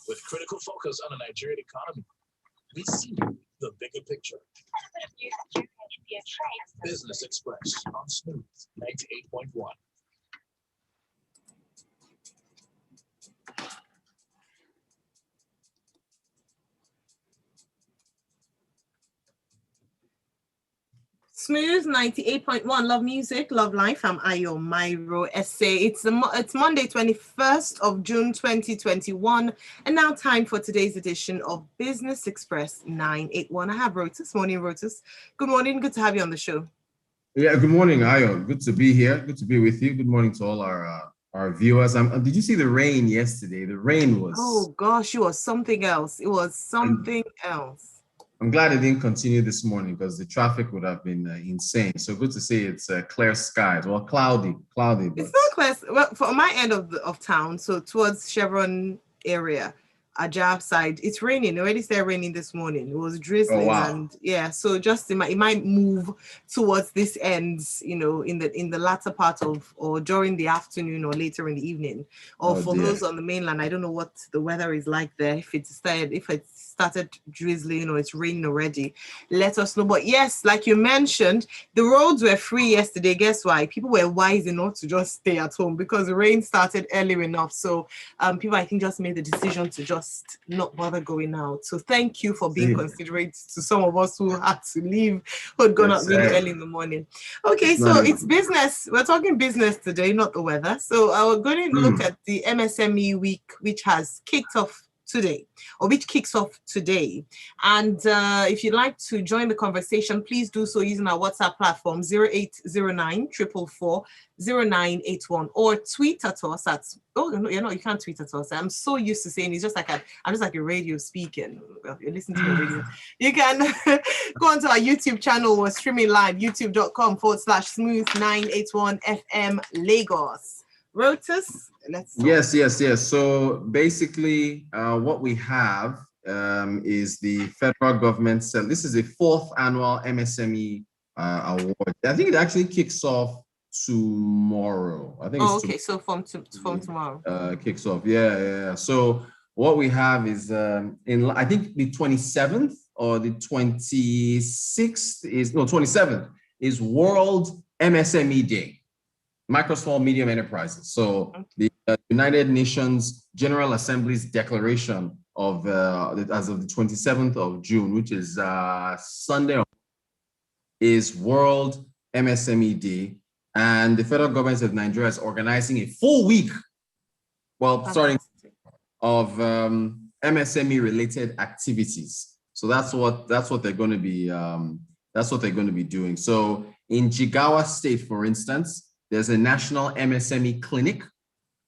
With critical focus on the Nigerian economy, we see the bigger picture. Business Express on Smooth 98.1. Smooth 98.1. Love music, love life. I'm Ayo Mairo-Ese. It's Monday, 21st of June, 2021. And now time for today's edition of Business Express 981. I have Rotus. Morning, Rotus. Good morning. Good to have you on the show. Yeah, good morning, Ayo. Good to be here. Good to be with you. Good morning to all our viewers. Did you see the rain yesterday? The rain was... Oh, gosh, it was something else. It was something else. I'm glad it didn't continue this morning because the traffic would have been insane. So good to see it's clear skies. Well, cloudy. But... It's not clear. Well, for my end of town, so towards Chevron area, Ajab side, it's raining. It already started raining this morning. It was drizzling. Oh, wow. And yeah, so just it might move towards this end, in the latter part of or during the afternoon or later in the evening. Or those on the mainland, I don't know what the weather is like there. If it started drizzling or it's raining already, let us know. But yes, like you mentioned, the roads were free yesterday. Guess why? People were wise enough to just stay at home because the rain started early enough. So people, I think, just made the decision to just not bother going out. So thank you for being considerate to some of us who had to leave, who had gone out really early in the morning. Okay, so it's business. We're talking business today, not the weather. So we're going to look at the MSME week, which has kicked off today, or which kicks off today. And if you'd like to join the conversation, please do so using our WhatsApp platform 0809 444 0981, or tweet at us at, you can't tweet at us. I'm so used to saying I'm just like a radio speaking. Well, you're listening to the radio. You can go onto our YouTube channel. We're streaming live, youtube.com/smooth981FM Lagos. Rotus, let's talk. Yes. So basically, what we have is the federal government. So this is the 4th annual MSME award. I think it actually kicks off tomorrow. I think. So from tomorrow. Kicks off. Yeah. So what we have is I think the 27th or the 27th is World MSME Day. Micro, small, medium enterprises. So the United Nations General Assembly's declaration of as of the 27th of June, which is Sunday, is World MSME Day, and the federal government of Nigeria is organizing a full week, starting of MSME related activities. So that's what they're going to be doing. So in Jigawa State, for instance, there's a national MSME clinic.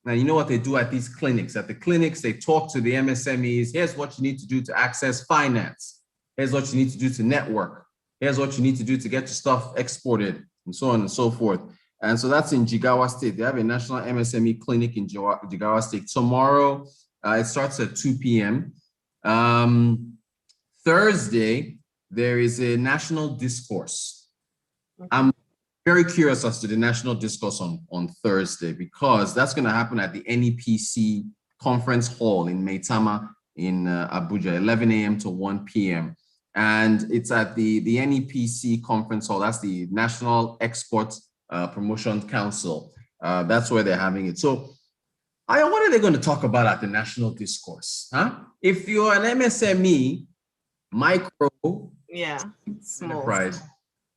Now, you know what they do at these clinics? At the clinics, they talk to the MSMEs. Here's what you need to do to access finance. Here's what you need to do to network. Here's what you need to do to get your stuff exported, and so on and so forth. And so that's in Jigawa State. They have a national MSME clinic in Jigawa State. Tomorrow, it starts at 2 p.m. Thursday, there is a national discourse. I'm very curious as to the national discourse on Thursday, because that's going to happen at the NEPC conference hall in Maitama in Abuja, 11 a.m. to 1 p.m. And it's at the NEPC conference hall. That's the National Export Promotion Council. That's where they're having it. So what are they going to talk about at the national discourse? If you're an MSME, micro, small enterprise,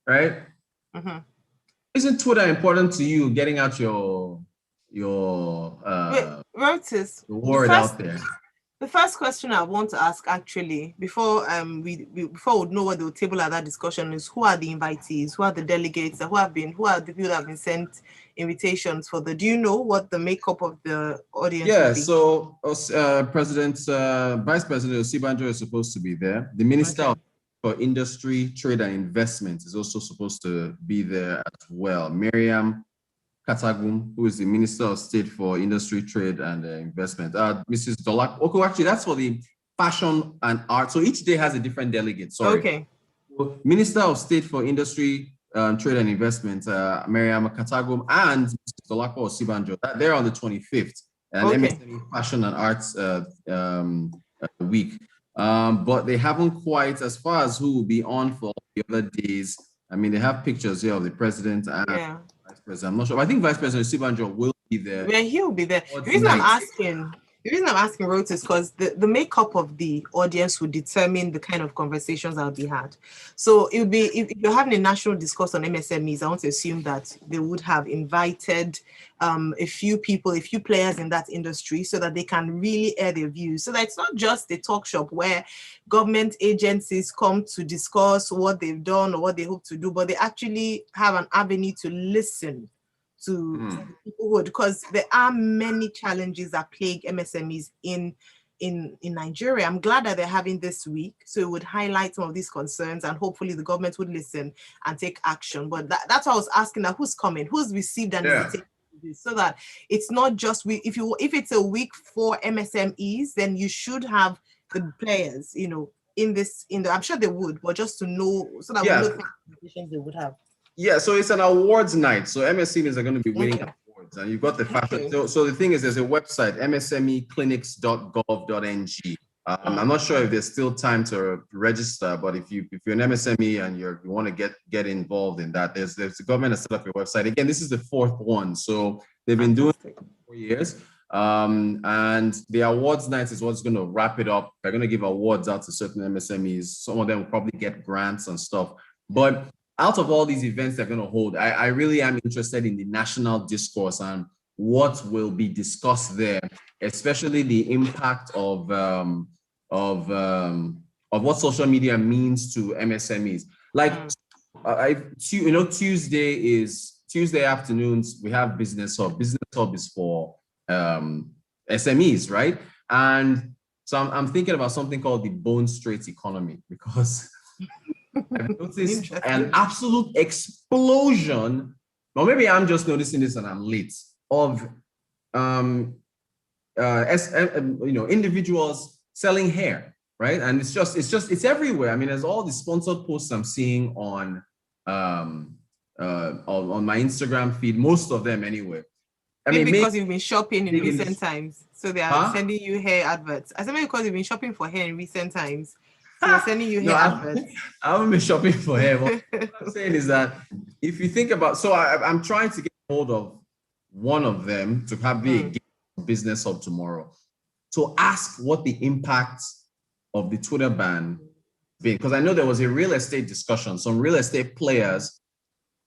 right? Mm-hmm. Isn't Twitter important to you, getting out your Rotus, word out there? The first question I want to ask, actually, before we know what the table at that discussion is, who are the invitees, who are the delegates, who are the people that have been sent invitations for the? Do you know what the makeup of the audience? Yeah, so Vice President Osibanjo is supposed to be there. The Minister for Industry, Trade and Investment is also supposed to be there as well. Miriam Katagum, who is the Minister of State for Industry, Trade and Investment. Mrs. Dolak. Okay, actually, that's for the fashion and art. So each day has a different delegate. Sorry. Okay. Minister of State for Industry, Trade and Investment, Miriam Katagum, and Mrs. Dolakwa Osibanjo. They're on the 25th. an MSME Fashion and Arts week. But they haven't quite, as far as who will be on for the other days. I mean, they have pictures here of the president and vice president. I'm not sure. I think Vice President Sibanjo will be there. Yeah, he'll be there. The reason I'm asking Rotus is because the makeup of the audience would determine the kind of conversations that will be had. So it would be, if you're having a national discourse on MSMEs, I want to assume that they would have invited a few people, a few players in that industry, so that they can really air their views. So that it's not just a talk shop where government agencies come to discuss what they've done or what they hope to do, but they actually have an avenue to listen to people who, because there are many challenges that plague MSMEs in Nigeria. I'm glad that they're having this week, so it would highlight some of these concerns, and hopefully the government would listen and take action. But that's why I was asking, that who's coming, who's received an invitation, so that it's not just if it's a week for MSMEs, then you should have the players, I'm sure they would, but just to know, so that we know the conversations they would have. Yeah, so it's an awards night. So MSMEs are going to be winning awards, and you've got the fashion. So the thing is, there's a website, msmeclinics.gov.ng. I'm not sure if there's still time to register, but if you're an MSME and you want to get involved in that, there's the government has set up a website. Again, this is the fourth one, so they've been doing it for 4 years. And the awards night is what's going to wrap it up. They're going to give awards out to certain MSMEs. Some of them will probably get grants and stuff, but out of all these events they're going to hold, I really am interested in the national discourse and what will be discussed there, especially the impact of what social media means to MSMEs. Like, Tuesday afternoons, we have Business Hub. Business Hub is for SMEs, right? And so I'm thinking about something called the bone straight economy, because I've noticed an absolute explosion, or maybe I'm just noticing this and I'm late, of individuals selling hair, right? And it's everywhere. I mean, there's all the sponsored posts I'm seeing on my Instagram feed, most of them anyway. Because you've been shopping in recent times, so they are sending you hair adverts. I said maybe because you've been shopping for hair in recent times. So they're sending you hair adverts. I haven't been shopping for hair. What I'm saying is that if you think about, so I'm trying to get hold of one of them to have a Business Hub tomorrow to ask what the impact of the Twitter ban been, because I know there was a real estate discussion. Some real estate players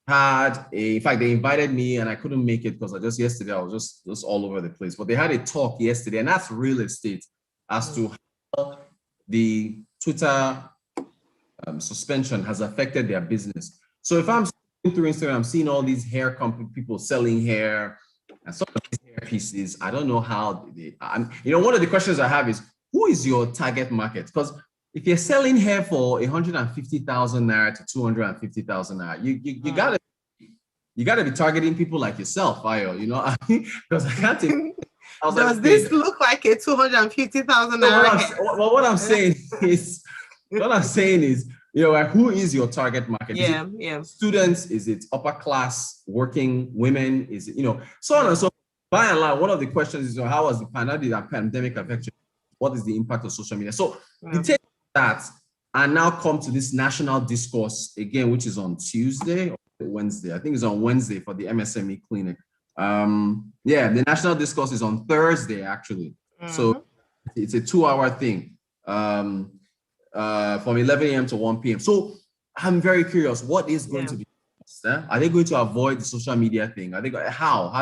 in fact, they invited me and I couldn't make it because yesterday I was just all over the place. But they had a talk yesterday, and that's real estate, as to how the Twitter suspension has affected their business. So if I'm going through Instagram, I'm seeing all these hair company people selling hair and some of these hair pieces. I don't know how one of the questions I have is, who is your target market? Because if you're selling hair for 150,000 naira to 250,000 naira, you gotta be targeting people like yourself, Ayo. Because I can't think. Does this look like a 250,000 naira? Well, what I'm saying is, who is your target market? Yeah, is it students? Is it upper class working women? Is it so on and so forth. By and large, one of the questions is, how was the pandemic affect you? What is the impact of social media? So you take that and now come to this national discourse again, which is on Tuesday or Wednesday. I think it's on Wednesday for the MSME clinic. The national discourse is on Thursday, actually. So it's a 2-hour thing from 11 a.m. to 1 p.m. So I'm very curious, what is going to be discussed? Are they going to avoid the social media thing? How do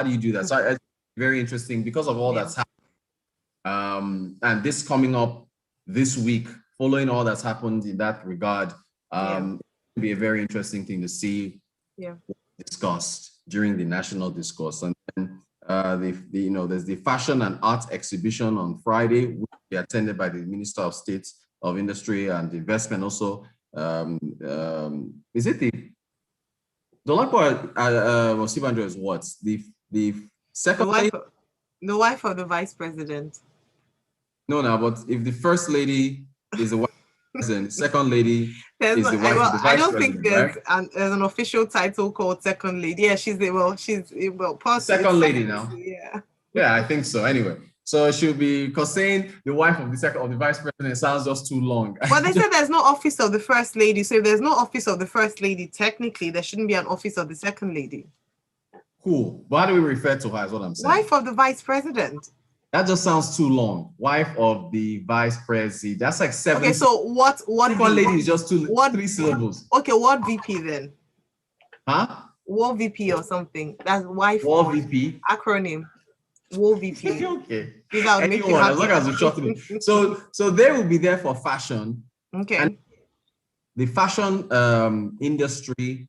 you do that? So it's very interesting because of all that's happened. And this coming up this week, following all that's happened in that regard, it'll be a very interesting thing to see discussed during the national discourse. And then there's the fashion and art exhibition on Friday, which will be attended by the Minister of State of Industry and Investment. Also, is it the Dolapo Sibanjo is what? The second the wife of the vice president. No, but if the first lady is the wife president, the second lady is the wife of the vice president. I don't think there's an official title called second lady. Yeah, she's second lady now. Yeah. Yeah, I think so. Anyway, so she'll be, because saying the wife of the vice president sounds just too long. But they said there's no office of the first lady. So if there's no office of the first lady, technically there shouldn't be an office of the second lady. Cool. But how do we refer to her is what I'm saying. Wife of the vice president. That just sounds too long. Wife of the vice president. That's like 7. Okay, so what Second lady is just 3 syllables. Okay, what VP then? Huh? War VP or something. That's wife. War VP. Acronym. War VP. Okay. Without Anyone, as long as we shorten it. So they will be there for fashion. Okay. And the fashion industry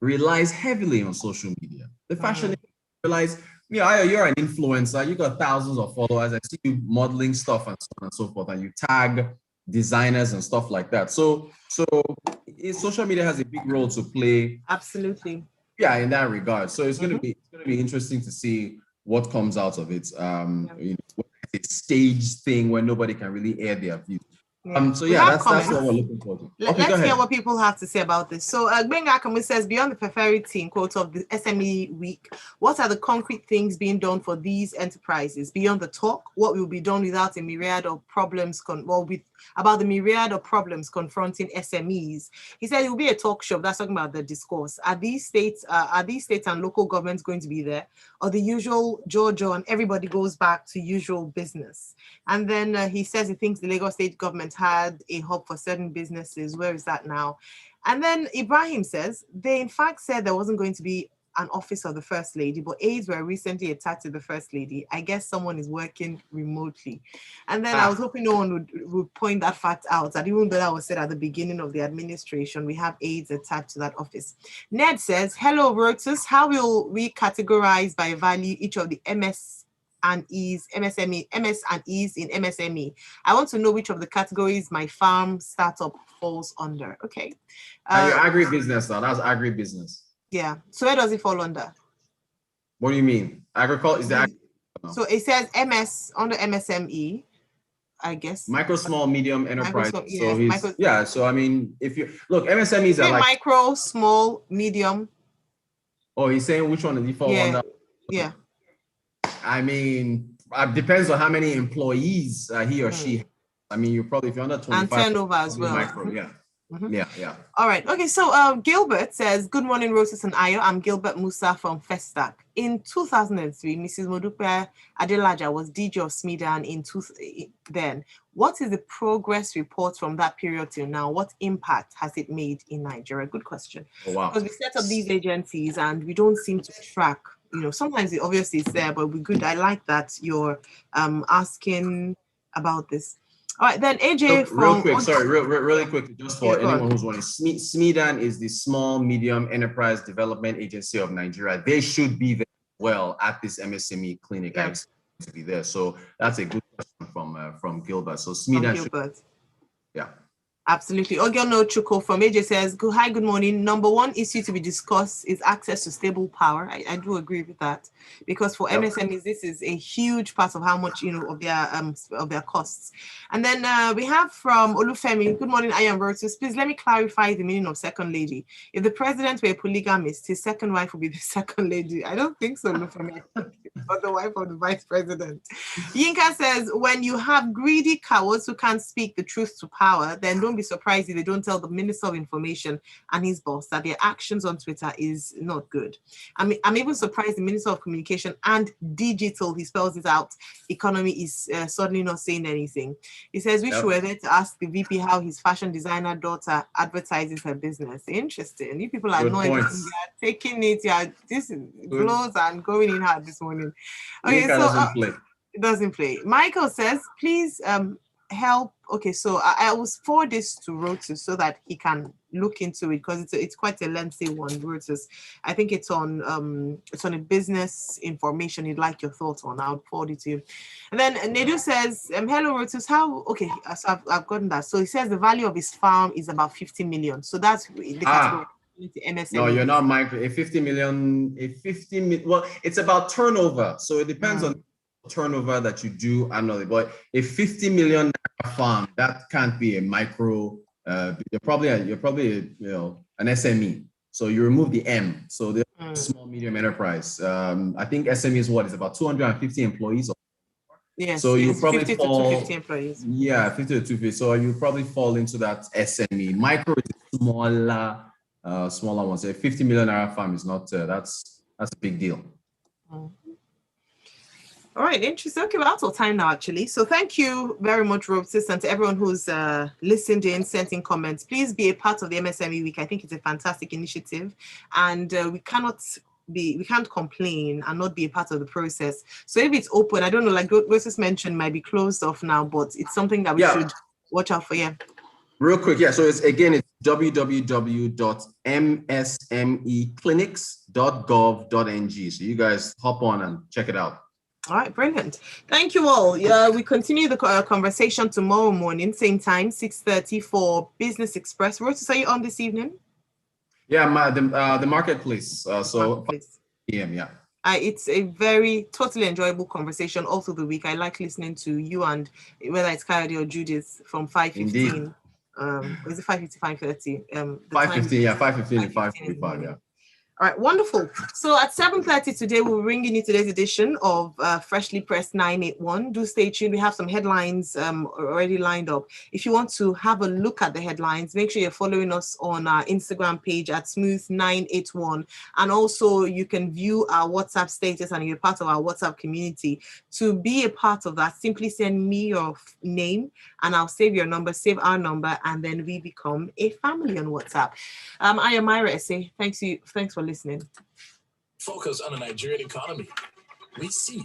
relies heavily on social media. The fashion industry relies, you're an influencer, you got thousands of followers. I see you modeling stuff and so on and so forth, and you tag designers and stuff like that. So social media has a big role to play. Absolutely. Yeah, in that regard. So it's going to be interesting to see what comes out of it. It's a staged thing where nobody can really air their views. So yeah, that's what we're looking for. Let's hear what people have to say about this. So Gbenga Akamu says, beyond the prosperity in quotes of the SME week, what are the concrete things being done for these enterprises? Beyond the talk, what will be done without a myriad of problems, about the myriad of problems confronting SMEs? He said it will be a talk show. That's talking about the discourse. Are these states and local governments going to be there, or the usual Jojo and everybody goes back to usual business? And then he says he thinks the Lagos state government had a hub for certain businesses. Where is that now? And then Ibrahim says they in fact said there wasn't going to be an office of the first lady, but aides were recently attached to the first lady. I guess someone is working remotely. And then I was hoping no one would point that fact out, that even though that was said at the beginning of the administration, we have aides attached to that office. Ned says, hello Rotus, how will we categorize by value each of the MS and E's, MSME, MS and E's in MSME? I want to know which of the categories my farm startup falls under. Okay. Agribusiness now, that's agribusiness. Yeah. So where does it fall under? What do you mean? Agriculture is that? So it says MS under MSME, I guess. Micro, small, medium enterprise. Yeah, so I mean, if you look, MSMEs are like micro, small, medium. Oh, he's saying which one did he fall under? Yeah. I mean, it depends on how many employees he or she has. I mean, if you're under 25. And turnover as well. Micro, yeah. Yeah. All right. Okay. So Gilbert says, good morning, Rotus and Ayo. I'm Gilbert Musa from Festac. In 2003, Mrs. Modupe Adelaja was DJ of Smedan then. What is the progress report from that period till now? What impact has it made in Nigeria? Good question. Oh, wow. Because we set up these agencies and we don't seem to track, sometimes it obviously is there, but we're good. I like that you're asking about this. All right, then AJ really quickly, just for anyone who's wondering, Smedan is the Small Medium Enterprise Development Agency of Nigeria. They should be there well at this MSME clinic. I expect to be there. So that's a good question from Gilbert. So Smedan yeah. Absolutely. Ogyono Chuko from AJ says, hi, good morning. Number one issue to be discussed is access to stable power. I do agree with that, because for MSMEs, this is a huge part of how much, of their costs. And then we have from Olufemi, good morning, I am Rotus. Please let me clarify the meaning of second lady. If the president were a polygamist, his second wife would be the second lady. I don't think so, Olufemi, but the wife of the vice president. Yinka says, when you have greedy cowards who can't speak the truth to power, then don't be surprised if they don't tell the Minister of Information and his boss that their actions on Twitter is not good. I'm even surprised the Minister of Communication and Digital, he spells it out, economy is suddenly not saying anything. He says we were there to ask the VP how his fashion designer daughter advertises her business. Interesting. You people are annoying. They are taking it. This blows and going in hard this morning. Okay, so it doesn't play. Michael says, please help. Okay, so I will forward this to Rotus so that he can look into it, because it's quite a lengthy one. Rotus, I think it's on a business information he'd like your thoughts on. I'll forward it to you. And then Nedu says, hello Rotus, how? Okay, so I've gotten that. So he says the value of his farm is about 50 million. So that's the category. MSME. No, you're not micro. A 50 million. Well, it's about turnover. So it depends on turnover that you do annually, but a 50 million farm, that can't be a micro. You're probably an SME, so you remove the M, so small medium enterprise. I think SME is what is about 250 employees. Yes. So you probably 50 fall. to 250 employees. Yeah, 50 to 250. So you probably fall into that SME. Micro is smaller, smaller ones. A 50 million naira farm is not. That's a big deal. All right, interesting. Okay, well, that's all time now, actually. So thank you very much, Rotus, and to everyone who's listened in, sent in comments. Please be a part of the MSME Week. I think it's a fantastic initiative, and we can't complain and not be a part of the process. So if it's open, I don't know, like Rotus mentioned, might be closed off now, but it's something that we should watch out for. Yeah. Real quick, so it's www.msmeclinics.gov.ng. So you guys hop on and check it out. All right, brilliant. Thank you all. We continue the conversation tomorrow morning, same time, 6:30 for Business Express. Rotus, are you on this evening? Yeah, the marketplace. So 5 p.m. Yeah. It's a totally enjoyable conversation all through the week. I like listening to you and whether it's Coyote or Judith from 5:15. Is it 5:50, 5:30? 5:15, 5:15 and 5:45, yeah. All right, wonderful. So at 7:30 today, we're bringing you today's edition of Freshly Pressed 981. Do stay tuned. We have some headlines already lined up. If you want to have a look at the headlines, make sure you're following us on our Instagram page at Smooth981. And also you can view our WhatsApp status and you're part of our WhatsApp community. To be a part of that, simply send me your name and I'll save your number, save our number, and then we become a family on WhatsApp. Ayo Mairo-Ese, thanks for listening. Focus on the Nigerian economy. We see